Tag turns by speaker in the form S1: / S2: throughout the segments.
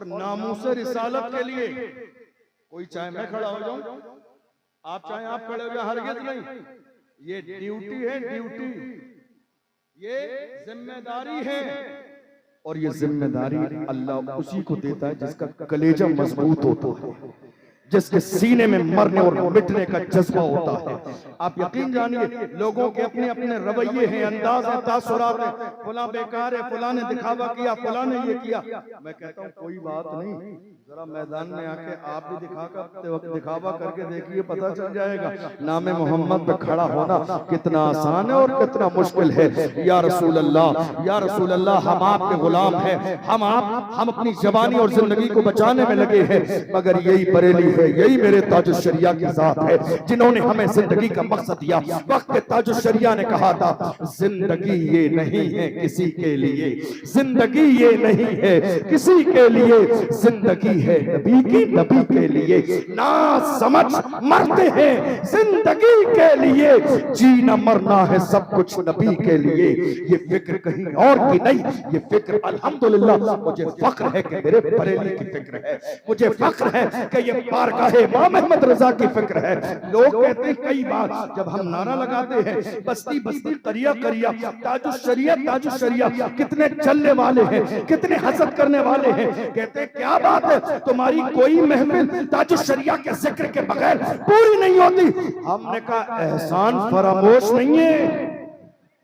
S1: नामूस रिसालत के लिए कोई चाहे मैं खड़ा हो जाऊं, आप चाहे आप खड़े हो जाए, हरगिज़ नहीं। ये ड्यूटी है, ड्यूटी, ये जिम्मेदारी है। और ये जिम्मेदारी अल्लाह उसी को देता है जिसका कलेजा मजबूत होता है, जिसके सीने में मरने और मिटने का जज्बा होता है। आप यकीन जानिए, लोगों के अपने अपने रवैये हैं, अंदाज हैं, तासुरात हैं। फला बेकार है, फला ने दिखावा किया, फला ने ये किया। मैं कहता हूँ कोई बात नहीं, जरा मैदान में आके आप भी दिखावा करके देखिए, पता चल जाएगा नामे मोहम्मद पे खड़ा होना कितना आसान है और कितना मुश्किल है। या रसूल अल्लाह, या रसूल अल्लाह, हम आपके गुलाम हैं, हम अपनी जबानी और जिंदगी को बचाने में लगे हैं, मगर यही बरेली है, यही मेरे ताजुश शरिया की जात है जिन्होंने हमें जिंदगी का मकसद दिया। वक्त के ताजुश शरिया ने कहा था, जिंदगी ये नहीं है किसी के लिए, जिंदगी ये नहीं है किसी के लिए, जिंदगी है नबी की, नबी के लिए। ना समझ मरते हैं जिंदगी के लिए, जीना मरना है सब कुछ नबी के लिए। ये फिक्र कहीं और की नहीं, ये फिक्र अल्हम्दुलिल्लाह मुझे फख्र है कि मेरे बरेली की फिक्र है, मुझे फख्र है कि ये बारगाह इमाम अहमद रजा की फिक्र है। लोग कहते हैं कई बार जब हम नारा लगाते हैं, बस्ती बस्ती करिया करिया, ताजुश शरिया ताजुश शरिया, कितने चलने वाले हैं, कितने हसद करने वाले हैं। कहते हैं क्या बात है, तुम्हारी कोई महफिल ताजुश शरिया के जिक्र के बगैर पूरी नहीं होती। हमने कहा एहसान फरामोश नहीं है,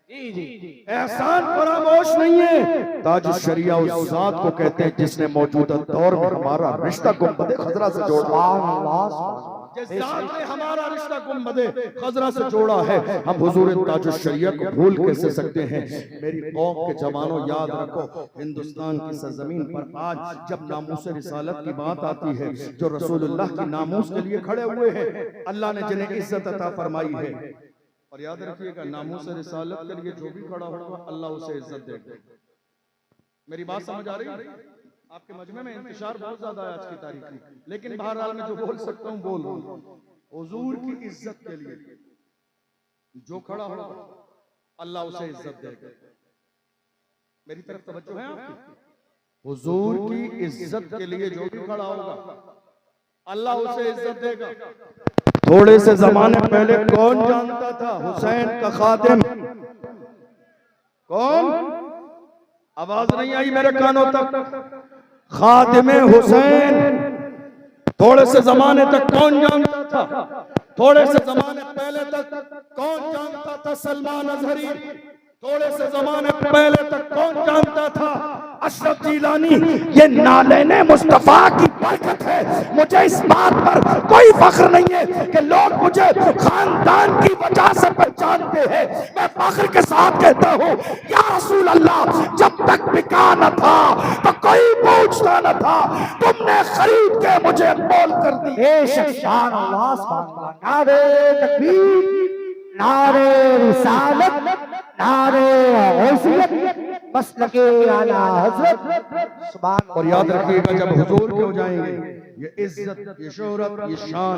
S1: एहसान फरामोश नहीं है। ताजुश शरिया उस जात को कहते हैं जिसने मौजूदा दौर में हमारा रिश्ता गुंबदे खजरा से जोड़ा, जिस जात ने हमारा रिश्ता गुंबदे खजरा से जोड़ा है। हम हुजूर ताजुश शरिया को भूल कैसे सकते हैं। मेरी कौम के जवानों, याद रखो, हिंदुस्तान की सरजमीन पर आज जब नामूस रिसालत की बात आती है, जो रसूलुल्लाह की नामूस के लिए खड़े हुए हैं, अल्लाह ने जिन्हें इज्जत अता फरमाई है, और याद रखिएगा नामूस रिसालत के लिए जो भी खड़ा होगा अल्लाह उसे इज्जत देगा। मेरी बात समझ आ रही है? आपके मजमे में इंतशार बहुत ज्यादा है आज की तारीख में, लेकिन बहरहाल मैं जो बोल सकता हूँ बोल रहा हूँ। हुजूर की इज्जत के लिए जो खड़ा होगा अल्लाह उसे इज्जत देगा। मेरी तरफ तवज्जो है आपकी? हुजूर की इज्जत के लिए जो भी खड़ा होगा अल्लाह उसे इज्जत देगा। थोड़े से जमाने पहले कौन जानता था हुसैन का खादिम कौन? आवाज नहीं आई मेरे कानों तक। खादिमे हुसैन थोड़े से जमाने तक कौन जानता था? थोड़े से जमाने पहले तक कौन जानता था सलमान अजहरी? थोड़े से जमाने पहले तक कौन जानता था अशरफ जिलानी? ये नालेने मुस्तफा की बरकत है। मुझे इस बात पर कोई फख्र नहीं है कि लोग मुझे खानदान की वजह से पहचानते हैं। मैं फख्र के साथ कहता हूँ, या रसूल अल्लाह, जब तक बिका न था तो कोई पूछता न था, तुमने खरीद के मुझे मोल कर दिया।
S2: नारे तकबीर, नारे रिसालत, नारे गौसियत, मसलके आला हज़रत। सुभान।
S1: और याद रखिएगा जब हुजूर के हो जाएंगे, ये इज्जत, ये शोहरत, ये शान,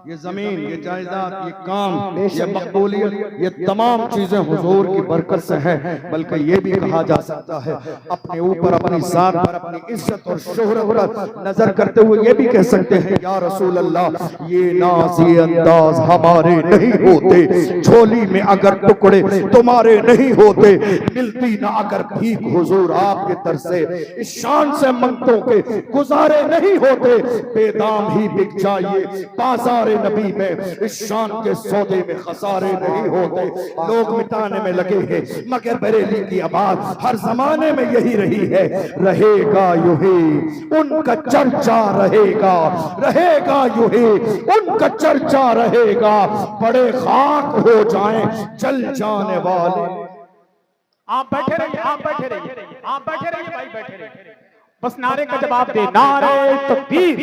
S1: ये जमीन, ये जायदाद, ये काम, ये मकबूलियत, ये तमाम चीजें हुजूर की बरकत से हैं। बल्कि ये भी कहा जा सकता है, अपने ऊपर, अपनी जात पर, अपनी इज्जत और शोहरत पर नजर करते हुए ये भी कह सकते हैं, या रसूल अल्लाह, ये नाज, ये अंदाज हमारे नहीं होते, झोली में अगर टुकड़े तुम्हारे नहीं होते, मिलती ना अगर भीख हुजूर आपके तर से, इस शान से मंगतों के गुजारे नहीं होते, बेदाम ही बिक जाइए बाजार नबी में, इस शान के सौदे में खसारे नहीं होते। लोग मिटाने में लगे हैं, मगर बरेली की आवाज हर जमाने में यही रही है, रहेगा यूं ही उनका चर्चा, रहेगा रहेगा यूं ही उनका चर्चा रहेगा, बड़े खाक हो जाएं चल जाने वाले।
S2: आप बैठे रहिए, आप बैठे रहिए, आप बैठे रहिए भाई, बैठे रहिए। बस नारे का जवाब दे, नारे तकबीर,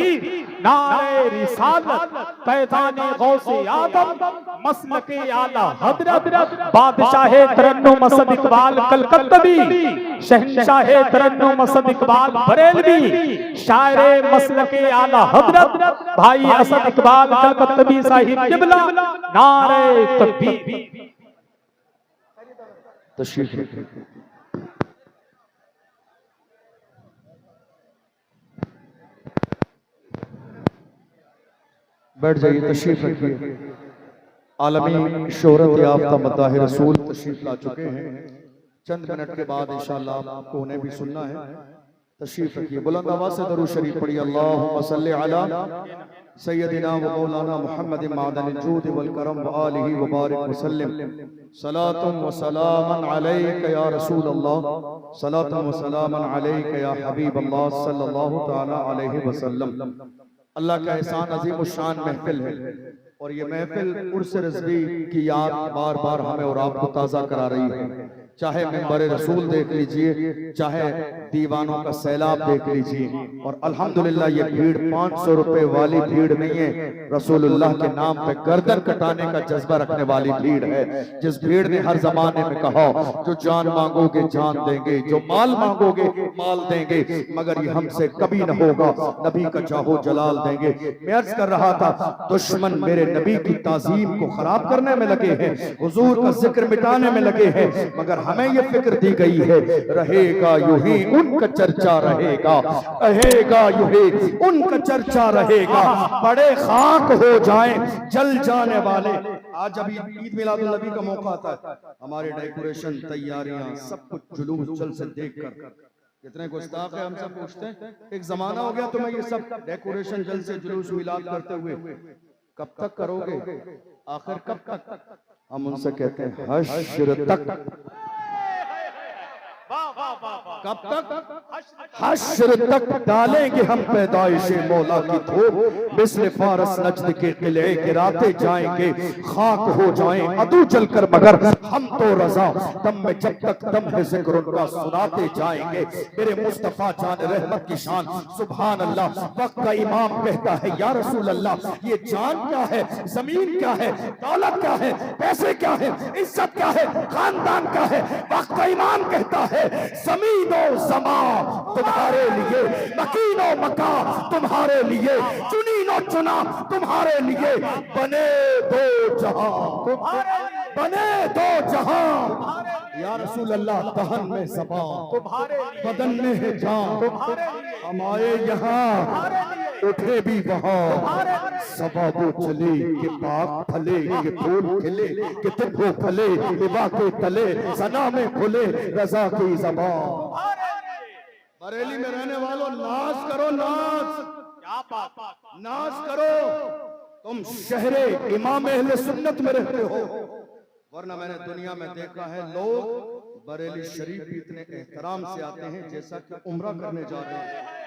S2: नारे रिसालत, पैजाने गौसे आदम, मसलके आला हजरत, बादशाहे तरन्नुम असद इकबाल कलकत्तवी, शहंशाहे तरन्नुम असद इकबाल बरेलवी, शायरे मसलके आला हजरत भाई असद इकबाल कलकत्तवी साहिब किबला। नारे तकबीर।
S1: बैठ जाइए, तशरीफ रखिए। आलमी शोहरत याफ्ता मदाह रसूल तशरीफ ला चुके हैं। चंद मिनट के बाद इंशाअल्लाह आपको उन्हें भी सुनना है। तशरीफ रखिए, बुलंद आवाज से दरूद शरीफ पढ़िए। अल्लाहुम्मा सल्लि अला सय्यदिना व मौलाना मुहम्मद मादनिल जूद वल करम व आलिहि व बारिक वसल्लम। सलातुम व सलामन अलैका या रसूल अल्लाह, सलातुम व सलामन अलैका या हबीब अल्लाह सल्लल्लाहु तआला अलैहि वसल्लम। अल्लाह का एहसान अजीम उस शान महफिल है, और ये महफिल उर्स रिज़वी की याद बार बार हमें और आपको ताज़ा करा रही है। चाहे मिंबर रसूल देख लीजिए, चाहे दीवानों का सैलाब देख लीजिए, और अल्हम्दुलिल्लाह ये भीड़ 500 रुपए वाली भीड़ नहीं है, रसूलुल्लाह के नाम पे गर्दन कटाने का जज्बा रखने वाली भीड़ है। जिस भीड़ ने हर जमाने में कहा, जो जान मांगोगे जान देंगे, जो माल मांगोगे माल देंगे, मगर ये हमसे कभी न होगा, नबी का चाहो जलाल देंगे। मैं अर्ज कर रहा था, दुश्मन मेरे नबी की ताजीम को खराब करने में लगे हैं, हुजूर का जिक्र मिटाने में लगे हैं, मगर हमें ये फिक्र दी गई है, रहेगा यूं ही उनका चर्चा रहेगा, रहेगा यूं ही उनका चर्चा रहेगा, बड़े खाक हो जाएं जल जाने वाले। आज अभी ईद मिलादुल नबी का मौका आता है, हमारे डेकोरेशन तैयारियां सब कुछ जुलूस जल से देखकर कितने गुस्ताख है हमसे पूछते हैं, एक जमाना हो गया तुम्हें ये सब डेकोरेशन जल से जुलूस मिलाद करते हुए, कब तक करोगे, आखिर कब तक? हम उनसे कहते हैं हश्र तक। कब तक? हश्र तक डालेंगे हम पैदाइशे मौला की धूप, मिस्ल फारस नजद के किले गिराते जाएंगे, खाक हो जाएं अदू जलकर, मगर हम तो रजा दम में जब तक दम है जिक्र उनका सुनाते जाएंगे। मेरे मुस्तफा जान रहमत की शान सुभान अल्लाह। वक्त का इमाम कहता है या रसूल अल्लाह, ये जान क्या है, जमीन क्या है, दौलत क्या है, पैसे क्या है, इज्जत क्या है, खानदान क्या है? वक्त का इमाम कहता है ज़मीनो ज़मा तुम्हारे लिए, मकीनो मका तुम्हारे लिए, चुनीनो चुना तुम्हारे लिए, बने दो जहां तुम्हारे, बने दो जहां या रसूल अल्लाह। दहन में ज़बान तुम्हारे, बदन में है जान तुम्हारे, हमारे यहाँ उठे भी वहाँ, सबाबो चले कि पाक फले, कि फूल खिले, कि तिब्बो फले, हिबा के तले सना में खुले रजा की ज़बान। बरेली में रहने वालों नाज करो, नाज, क्या बात, नाज करो, तुम शहरे इमाम अहले सुन्नत में रहते हो। वरना मैंने दुनिया में देखा है, लोग बरेली शरीफ भी इतने एहतराम से आते हैं जैसा कि उम्रा करने जा रहे हैं।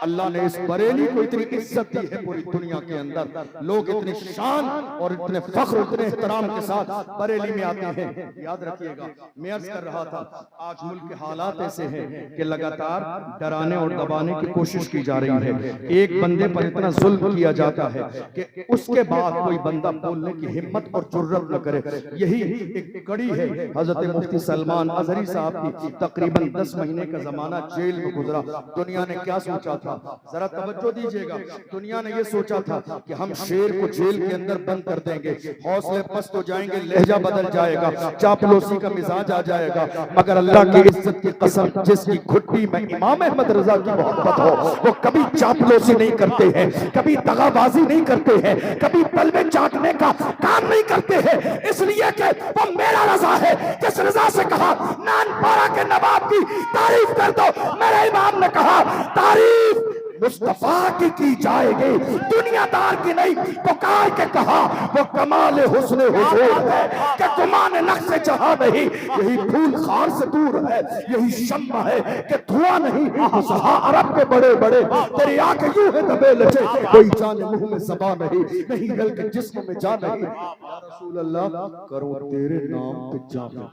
S1: अल्लाह ने इस बरेली को इतनी इज्जत दी है पूरी दुनिया के अंदर, लोग इतनी शान और इतने फख्र, इतने एहतराम के साथ बरेली में आते हैं। याद रखिएगा, मैं अर्ज कर रहा था, आज मुल्क के हालात ऐसे हैं कि लगातार डराने और दबाने की कोशिश की जा रही है। एक बंदे पर इतना जुल्म किया जाता है कि उसके बाद कोई बंदा बोलने की हिम्मत और जुर्रत न करे। यही एक कड़ी है हजरत मुफ्ती सलमान अजहरी साहब की। तकरीबन 10 महीने का जमाना जेल में गुजरा। दुनिया ने क्या सोचा था, जरा तवज्जो दीजिएगा, दुनिया ने यह सोचा था कि हम शेर को जेल के अंदर बंद कर देंगे, हौसले पस्त हो जाएंगे, लहजा बदल जाएगा, चापलूसी का मिजाज आ जाएगा। मगर अल्लाह की इज्जत की कसम, जिसकी घुट्टी में इमाम अहमद रजा की मोहब्बत हो, वो कभी चापलूसी नहीं करते हैं, कभी दगाबाजी नहीं करते हैं, कभी तलबे चाटने का काम नहीं करते हैं, इसलिए कि वो मेरा रजा है। जिस रजा से कहा नानपारा के नवाब की तारीफ कर दो, मेरे इमाम ने कहा तारीफ मुस्तफा की जाएगी, दुनियादार की नहीं। पुकार के कहा वो कमाल हुस्न हुजूर है कि गुमान नक्श जहां नहीं, यही फूल खार से दूर है, यही शम्मा है कि धुआं नहीं। सहा अरब के बड़े बड़े तेरी आंखें यूं है दबे लचे, कोई जाने मुंह में ज़बान नहीं, नहीं दिल के जिस्म में जान नहीं। या रसूल अल्लाह, करूं तेरे नाम पे जा फिदा,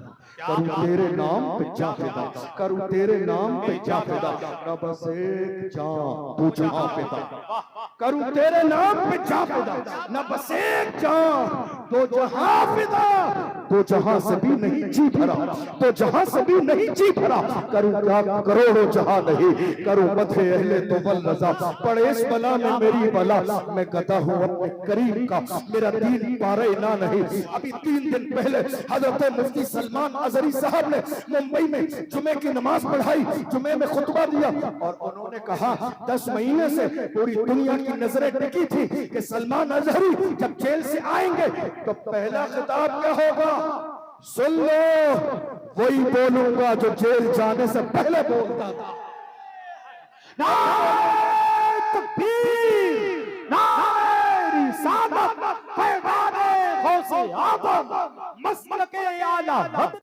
S1: करूं तेरे नाम पे जा फिदा, करूं तेरे नाम पे जा फिदा, रब से जान तू जहां फिदा, करूं तेरे नाम पे जा फिदा, न बस एक जान तो जहां फिदा, तो जहां से भी नहीं जी भरा, तो जहां से भी नहीं जी भरा, करूं करोड़ों जहां नहीं, करूं मथे अहले तो बल रजा, पड़े इस बला में मेरी बला, मैं गदा हूं अपने करीम का, मेरा दीन पारे ना नहीं। अभी 3 दिन पहले हजरत मुफ्ती सलमान अजहरी साहब ने मुंबई में जुमे की नमाज पढ़ाई, जुमे में खुतबा दिया, और उन्होंने कहा 10
S3: महीने से पूरी दुनिया की नजरें टिकी थी कि सलमान अजहरी जब जेल से आएंगे तो पहला खिताब क्या होगा। सुन लो, वही बोलूंगा जो जेल जाने से पहले बोलता था।
S2: नारे तकबीर, नारे रिसालत, पैगाने गौसे आदम, मसलके आला